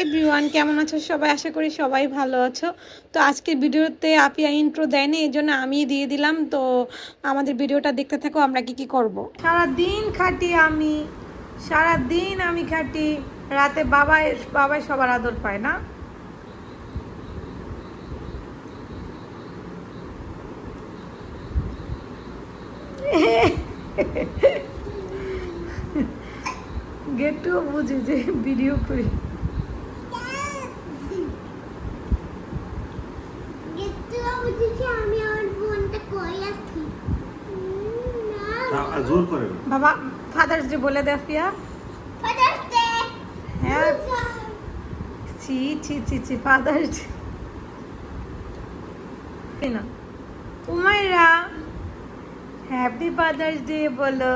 Everyone, কেমন আছো সবাই? আশা করি সবাই ভালো আছো। তো আজকের ভিডিওতে আপিয়া ইন্ট্রো দেয়নি, এই জন্য আমি দিয়ে দিলাম। তো আমাদের ভিডিওটা দেখতে থাকো, আমরা কি কি করব। সারাদিন খাটি আমি, সারাদিন আমি খাটি, রাতে বাবাই বাবাই সবার আদর পায় না। গেটুও বুঝে যে ভিডিও করি। বাবা ফাদার্স ডে বলে দে আপিয়া। হ্যাঁ, ছি ছি ছি ছি, ফাদার্স ডে না, উমাইরা হ্যাপি ফাদার্স ডে বলো।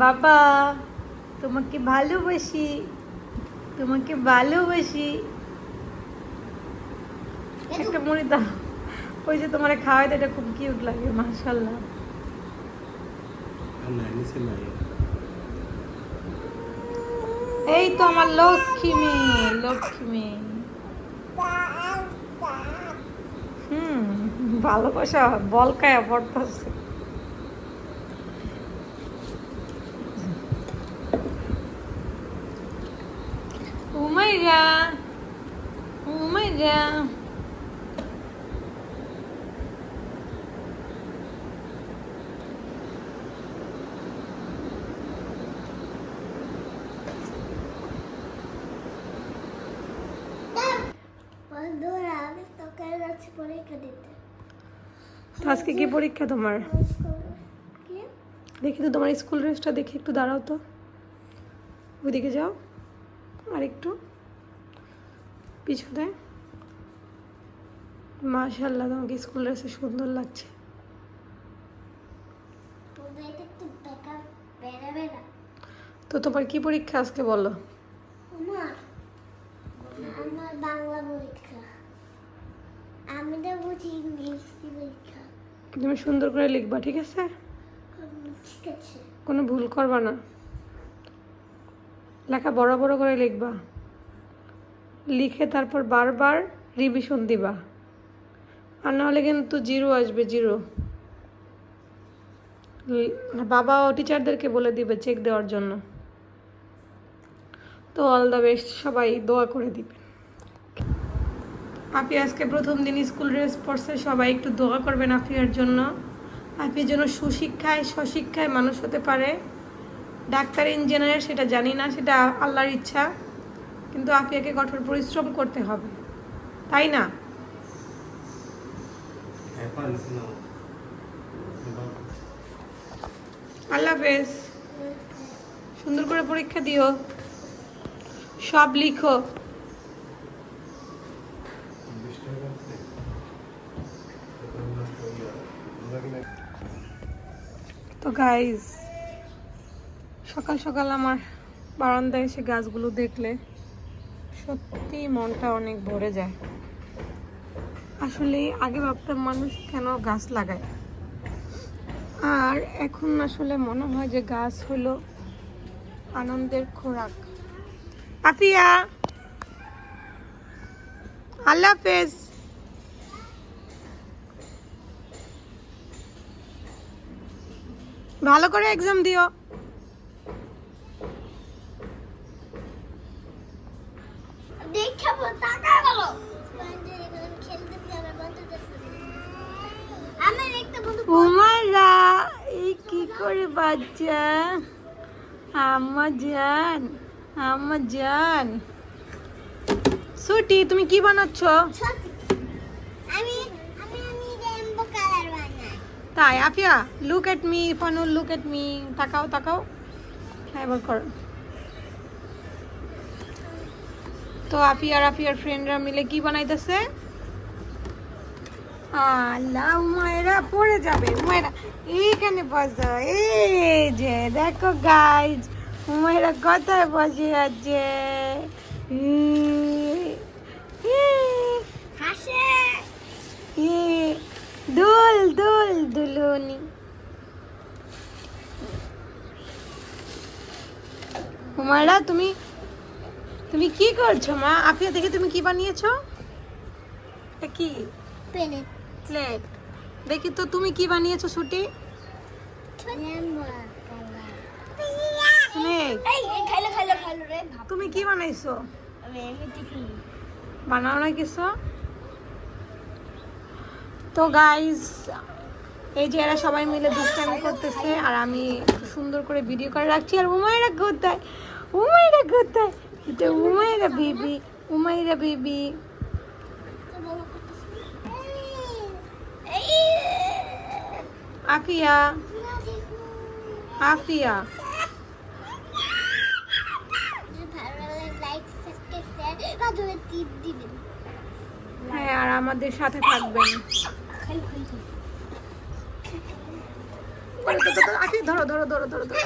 বাবা তোমাকে ভালোবাসি, তোমাকে ভালোবাসি। একটা মুড়ি দাও, ওই যে তোমার খাওয়াই, এটা খুব কিউট লাগে, মাশাআল্লাহ। এই তো আমার লক্ষ্মী মেয়ে, লক্ষ্মী মেয়ে। ভালোবাসা বলকায়া পড়তেছে। উমাইরা, উমাইরা আজকে কি পরীক্ষা তোমার? দেখি তো তোমার স্কুল ড্রেসটা, দেখি একটু দাঁড়াও তো, ওইদিকে যাও আর একটু পিছনে। মাশাআল্লাহ, তোমাকে স্কুল ড্রেসে সুন্দর লাগছে। তো তোমার কি পরীক্ষা আজকে বলো? আমার বাংলা পরীক্ষা। আমি তো বুঝি ইংলিশ পরীক্ষা। তুমি সুন্দর করে লিখবা, ঠিক আছে? ঠিক আছে, কোনো ভুল করবা না, লেখা বড় বড় করে লিখবা, লিখে তারপর বারবার রিভিশন দিবা, আর নাহলে কিন্তু জিরো আসবে, জিরো। বাবা ও টিচারদেরকে বলে দিবে চেক দেওয়ার জন্য। তো অল দ্য বেস্ট, সবাই দোয়া করে দিবে। আপি আজকে প্রথম দিন স্কুল ড্রেস পরছে, সবাই একটু দোয়া করবেন আপিয়ার জন্য। আপির জন্য সুশিক্ষায় স্বশিক্ষায় মানুষ হতে পারে, ডাক্তার ইঞ্জিনিয়ার সেটা জানি না, সেটা আল্লাহর ইচ্ছা, কিন্তু আপিয়াকে কঠোর পরিশ্রম করতে হবে, তাই না? আল্লাহ হাফেজ, সুন্দর করে পরীক্ষা দিও, সব লিখো। তো গাইজ, সকাল সকাল আমার বারান্দায় এসে গাছগুলো দেখলে সত্যি মনটা অনেক ভরে যায়। আসলে আগে ভাবতাম মানুষ কেন গাছ লাগায়, আর এখন আসলে মনে হয় যে গাছ হলো আনন্দের খোরাক। আপিয়া আল্লাহ হাফেজ। ভালো করে এক্সাম দিও। উমাইরা এই কি করে বাচ্চা, আম্মা জান, আম্মা জান। সুটি তুমি কি বানাচ্ছ? তাই আপিয়া, লুক এট মি ফানুল, লুক এট মি, তাকাও তাকাও, হ্যাঁ এবার করো। তো আপিয়া আর আপিয়ার ফ্রেন্ডরা মিলে কি বানাইতেছে? আল্লাহ, উমাইরা পড়ে যাবে। উমাইরা এইখানে বসো, এই যে দেখো গাইজ, উমাইরা কোথায় বসে আছে। দুল দুল দুলুনি। উমাইরা তুমি তুমি কি করছো মা? আফিয়া দেখি তুমি কি বানিয়েছো? এটা কি? পেলে প্লেট। দেখি তো তুমি কি বানিয়েছো ছুটি? স্নেক। খাইলো রে তুমি কি বানাইছো? আমি এমনিতে খাই বানাও না কিছু? তো গাইস, এই যে এরা সবাই মিলে দুষ্টামি করতেছে আর আমি সুন্দর করে ভিডিও করে রাখছি। আর উমাইরা কোথায়? উমাইরা কোথায়? এটা উমাইরা বেবি, উমাইরা বেবি। আফিয়া, আফিয়া। হ্যাঁ, আর আমাদের সাথে থাকবেন। আফিয়া ধরো ধরো ধরো ধরো ধরো।